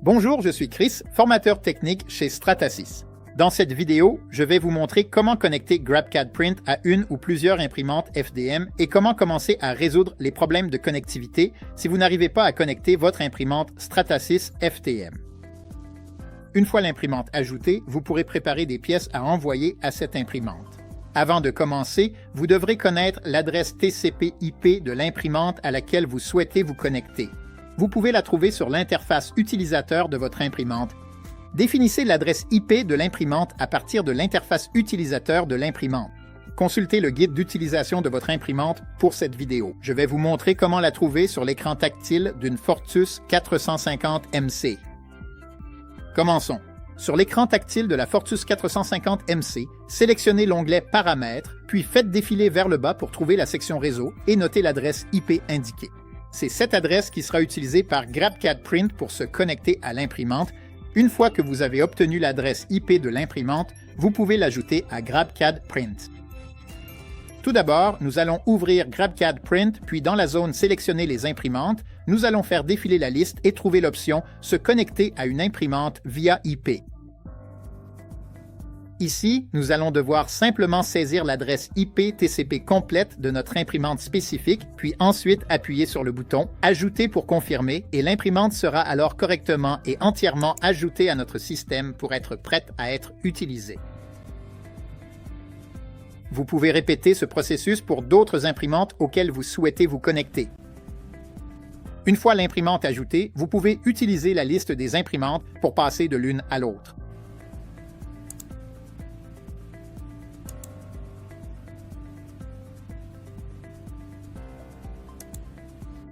Bonjour, je suis Chris, formateur technique chez Stratasys. Dans cette vidéo, je vais vous montrer comment connecter GrabCAD Print à une ou plusieurs imprimantes FDM et comment commencer à résoudre les problèmes de connectivité si vous n'arrivez pas à connecter votre imprimante Stratasys FDM. Une fois l'imprimante ajoutée, vous pourrez préparer des pièces à envoyer à cette imprimante. Avant de commencer, vous devrez connaître l'adresse TCP/IP de l'imprimante à laquelle vous souhaitez vous connecter. Vous pouvez la trouver sur l'interface utilisateur de votre imprimante. Définissez l'adresse IP de l'imprimante à partir de l'interface utilisateur de l'imprimante. Consultez le guide d'utilisation de votre imprimante pour cette vidéo. Je vais vous montrer comment la trouver sur l'écran tactile d'une Fortus 450 MC. Commençons. Sur l'écran tactile de la Fortus 450 MC, sélectionnez l'onglet Paramètres, puis faites défiler vers le bas pour trouver la section Réseau et notez l'adresse IP indiquée. C'est cette adresse qui sera utilisée par GrabCAD Print pour se connecter à l'imprimante. Une fois que vous avez obtenu l'adresse IP de l'imprimante, vous pouvez l'ajouter à GrabCAD Print. Tout d'abord, nous allons ouvrir GrabCAD Print, puis dans la zone Sélectionner les imprimantes, nous allons faire défiler la liste et trouver l'option Se connecter à une imprimante via IP. Ici, nous allons devoir simplement saisir l'adresse IP TCP complète de notre imprimante spécifique, puis ensuite appuyer sur le bouton « Ajouter » pour confirmer et l'imprimante sera alors correctement et entièrement ajoutée à notre système pour être prête à être utilisée. Vous pouvez répéter ce processus pour d'autres imprimantes auxquelles vous souhaitez vous connecter. Une fois l'imprimante ajoutée, vous pouvez utiliser la liste des imprimantes pour passer de l'une à l'autre.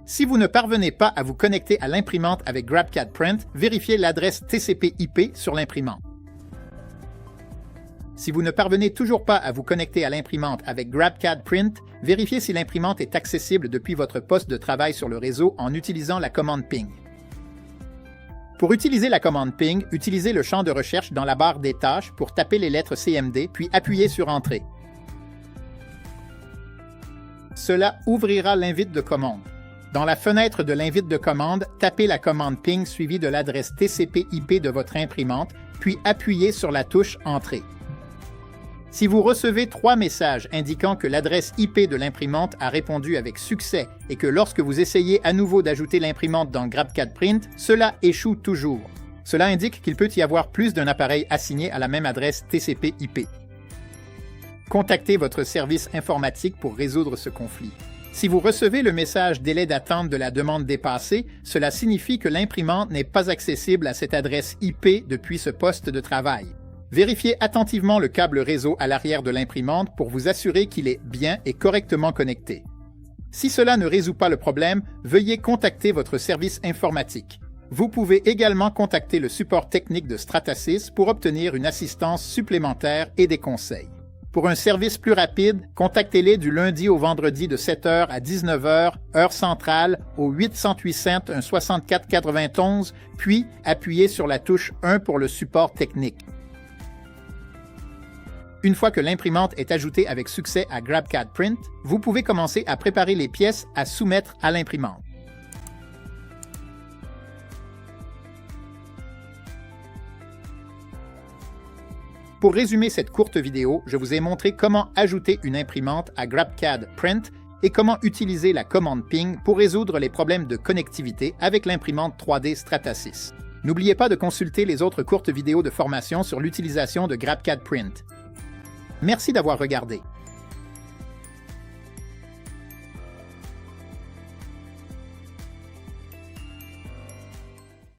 Si vous ne parvenez pas à vous connecter à l'imprimante avec GrabCAD Print, vérifiez l'adresse TCP/IP sur l'imprimante. Si vous ne parvenez toujours pas à vous connecter à l'imprimante avec GrabCAD Print, vérifiez si l'imprimante est accessible depuis votre poste de travail sur le réseau en utilisant la commande ping. Pour utiliser la commande ping, utilisez le champ de recherche dans la barre des tâches pour taper les lettres CMD, puis appuyez sur Entrée. Cela ouvrira l'invite de commande. Dans la fenêtre de l'invite de commande, tapez la commande ping suivie de l'adresse TCP/IP de votre imprimante, puis appuyez sur la touche Entrée. Si vous recevez 3 messages indiquant que l'adresse IP de l'imprimante a répondu avec succès et que lorsque vous essayez à nouveau d'ajouter l'imprimante dans GrabCAD Print, cela échoue toujours. Cela indique qu'il peut y avoir plus d'un appareil assigné à la même adresse TCP/IP. Contactez votre service informatique pour résoudre ce conflit. Si vous recevez le message « Délai d'attente de la demande dépassé », cela signifie que l'imprimante n'est pas accessible à cette adresse IP depuis ce poste de travail. Vérifiez attentivement le câble réseau à l'arrière de l'imprimante pour vous assurer qu'il est bien et correctement connecté. Si cela ne résout pas le problème, veuillez contacter votre service informatique. Vous pouvez également contacter le support technique de Stratasys pour obtenir une assistance supplémentaire et des conseils. Pour un service plus rapide, contactez-les du lundi au vendredi de 7h à 19h, heure centrale, au 808 64 91, puis appuyez sur la touche 1 pour le support technique. Une fois que l'imprimante est ajoutée avec succès à GrabCAD Print, vous pouvez commencer à préparer les pièces à soumettre à l'imprimante. Pour résumer cette courte vidéo, je vous ai montré comment ajouter une imprimante à GrabCAD Print et comment utiliser la commande ping pour résoudre les problèmes de connectivité avec l'imprimante 3D Stratasys. N'oubliez pas de consulter les autres courtes vidéos de formation sur l'utilisation de GrabCAD Print. Merci d'avoir regardé.